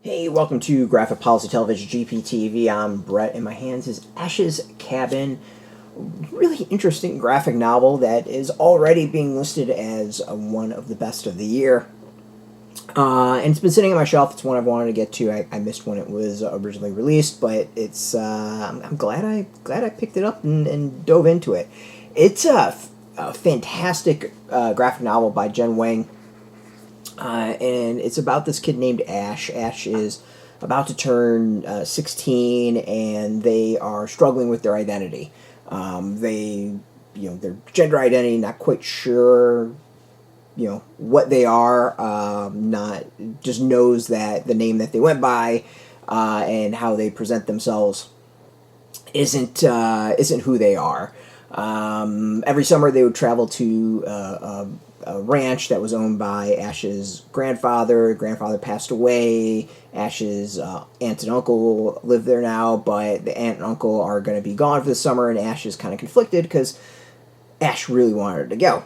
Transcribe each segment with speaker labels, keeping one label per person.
Speaker 1: Hey, welcome to Graphic Policy Television GPTV. I'm Brett. In my hands is Ash's Cabin. Really interesting graphic novel that is already being listed as one of the best of the year. And it's been sitting on my shelf. It's one I've wanted to get to. I missed when it was originally released, but it's I'm glad I picked it up and dove into it. It's a fantastic graphic novel by Jen Wang. And it's about this kid named Ash. Ash is about to turn 16, and they are struggling with their identity. Their gender identity, not quite sure, what they are. Not just knows that the name that they went by, and how they present themselves isn't who they are. Every summer they would travel to a ranch that was owned by Ash's grandfather. Grandfather passed away. Ash's aunt and uncle live there now, but the aunt and uncle are going to be gone for the summer, and Ash is kind of conflicted because Ash really wanted to go.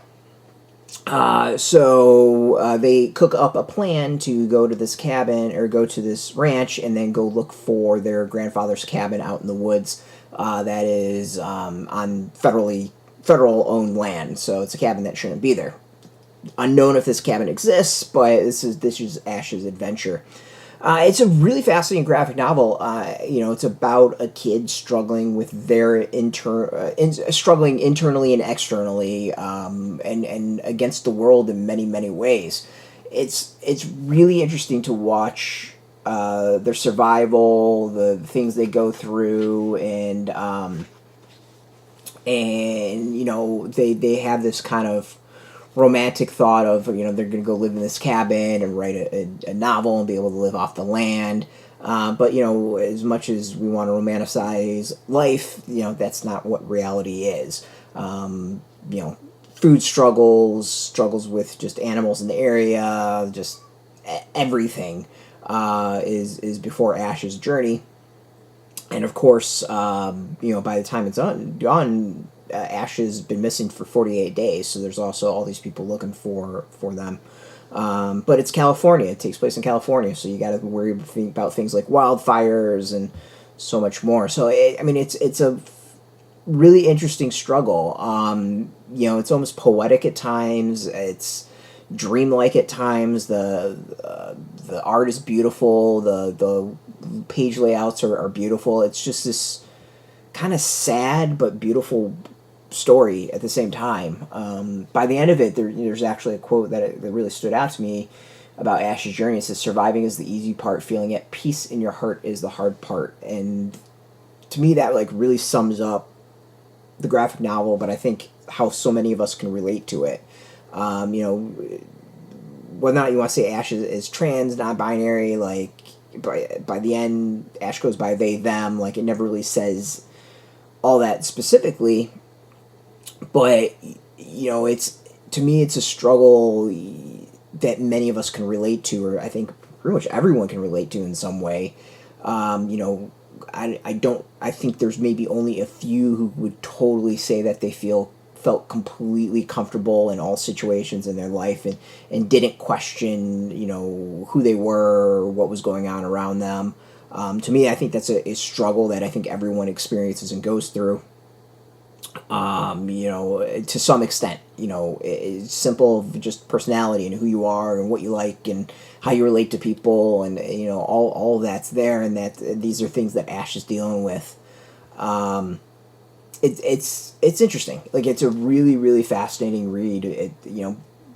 Speaker 1: So they cook up a plan to go to this cabin, or go to this ranch, and then go look for their grandfather's cabin out in the woods that is on federal-owned land. So it's a cabin that shouldn't be there. Unknown if this cabin exists, but this is Ash's adventure. It's a really fascinating graphic novel. It's about a kid struggling with their struggling internally and externally, and against the world in many ways. It's really interesting to watch their survival, the things they go through, and they have this kind of romantic thought of, they're going to go live in this cabin and write a novel and be able to live off the land. But as much as we want to romanticize life, that's not what reality is. Food struggles with just animals in the area, just everything is before Ash's journey. And of course, by the time it's done, Ash has been missing for 48 days, so there's also all these people looking for them. But it's California. It takes place in California, so you got to worry about things like wildfires and so much more. So, it's a really interesting struggle. It's almost poetic at times. It's dreamlike at times. The art is beautiful. The page layouts are beautiful. It's just this kind of sad but beautiful story at the same time. By the end of it, there's actually a quote that really stood out to me about Ash's journey. It says, "Surviving is the easy part. Feeling at peace in your heart is the hard part." And to me, that really sums up the graphic novel, but I think how so many of us can relate to it. Whether or not you want to say Ash is trans, non-binary, by the end, Ash goes by they, them. It never really says all that specifically, but it's, to me, it's a struggle that many of us can relate to, or I think pretty much everyone can relate to in some way. I think there's maybe only a few who would totally say that they felt completely comfortable in all situations in their life, and didn't question who they were or what was going on around them. To me, I think that's a struggle that I think everyone experiences and goes through. To some extent, it's simple, just personality and who you are and what you like and how you relate to people, and all that's there, and that these are things that Ash is dealing with. It's interesting. It's a really fascinating read.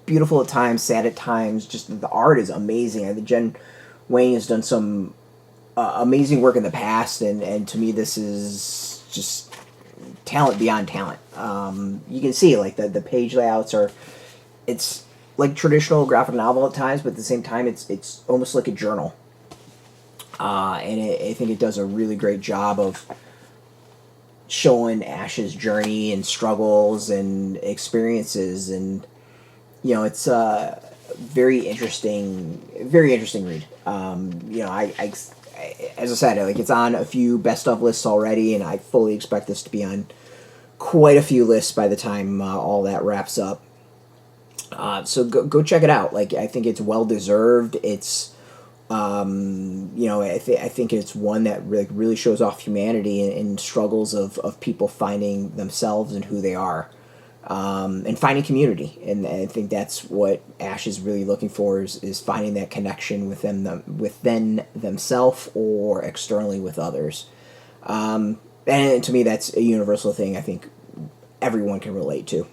Speaker 1: Beautiful at times, sad at times. Just the art is amazing. I think Jen Wayne has done some amazing work in the past, and to me, this is just talent beyond talent. You can see the page layouts it's like traditional graphic novel at times, but at the same time, it's almost like a journal. I think it does a really great job of showing Ash's journey and struggles and experiences, and it's a very interesting read. As I said, it's on a few best of lists already, and I fully expect this to be on quite a few lists by the time all that wraps up. So go check it out. I think it's well deserved. It's I think it's one that really shows off humanity and struggles of people finding themselves and who they are, and finding community. And I think that's what Ash is really looking for, is finding that connection within themselves or externally with others. And to me, that's a universal thing I think everyone can relate to.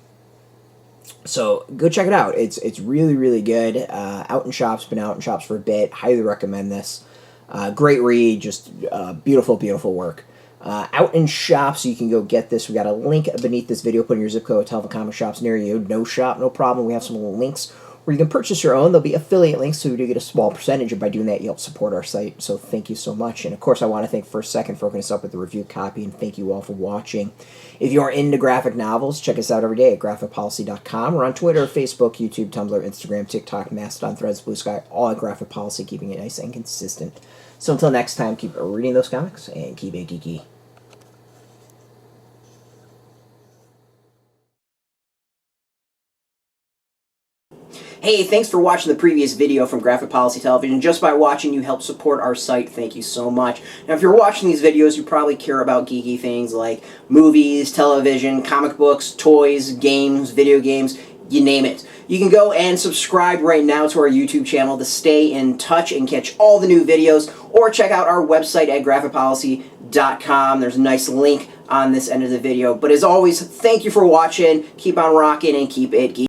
Speaker 1: So go check it out. It's really, really good. Out in shops, been out in shops for a bit. Highly recommend this. Great read, just beautiful, beautiful work. Out in shops, you can go get this. We got a link beneath this video. Put in your zip code, tell the comic shops near you. No shop, no problem. We have some links where you can purchase your own. There'll be affiliate links, so we do get a small percentage, and by doing that, you help support our site. So thank you so much. And of course, I want to thank First Second for hooking us up with the review copy, and thank you all for watching. If you are into graphic novels, check us out every day at graphicpolicy.com. We're on Twitter, Facebook, YouTube, Tumblr, Instagram, TikTok, Mastodon, Threads, Blue Sky, all at Graphic Policy, keeping it nice and consistent. So until next time, keep reading those comics and keep it geeky. Hey, thanks for watching the previous video from Graphic Policy Television. Just by watching, you help support our site. Thank you so much. Now, if you're watching these videos, you probably care about geeky things like movies, television, comic books, toys, games, video games, you name it. You can go and subscribe right now to our YouTube channel to stay in touch and catch all the new videos, or check out our website at graphicpolicy.com. There's a nice link on this end of the video. But as always, thank you for watching. Keep on rocking and keep it geeky.